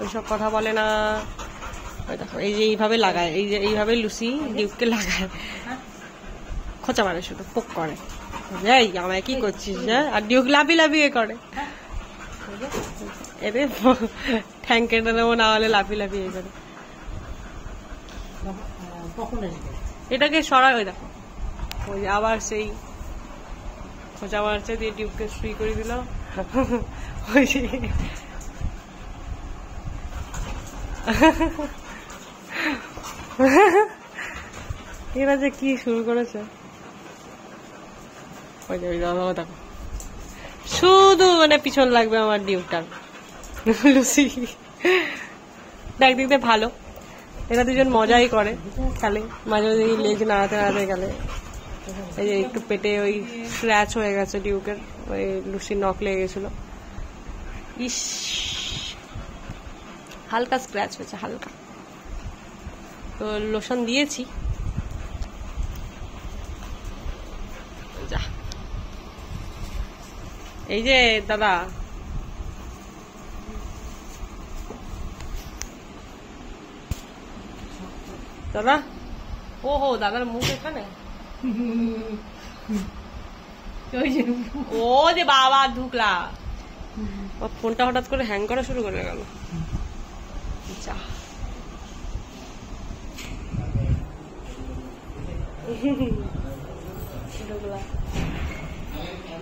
ওইসব কথা বলে না। দেখো এই যে এইভাবে লাগায়, এই যে এইভাবে লুসি ডিউককে লাগায়, খোঁচা মারে, শুধু পোক করে, এই আমায় কি করছিস, হ্যাঁ? আর ডিউক লাফি লাফিয়ে করে, এদের ঠ্যাং কেটে দেবো না হলে লাফি লাফিয়ে করে। এটাকে সরাই, ওই দেখো ওই আবার সেই খোঁচা মারছে, দিয়ে ডিউককে শুই করে দিল। ওই এরা যে কি শুরু করেছে, ওই যে দেখো শুধু মানে পিছন লাগবে আমার ডিউকটার। লুসি একদিক দিয়ে ভালো, এরা দুজন মজাই করে, খেলে মাঝে মাঝে লেজ নাড়াতে নাড়াতে গেলে। এই যে একটু পেটে ওই স্ক্র্যাচ হয়ে গেছে ডিউকের, ওই লুসির নখ লেগে গেছিল, ইস হালকা স্ক্র্যাচ হয়েছে, হালকা। তো লোশন দিয়েছি, যা এই যে দাদা, দাদা ও হো দাদার মুখ এখানে, ও যে বাবা ঢুকলা, ফোনটা হঠাৎ করে হ্যাং করা শুরু করে গেল, যা ঢুকলা।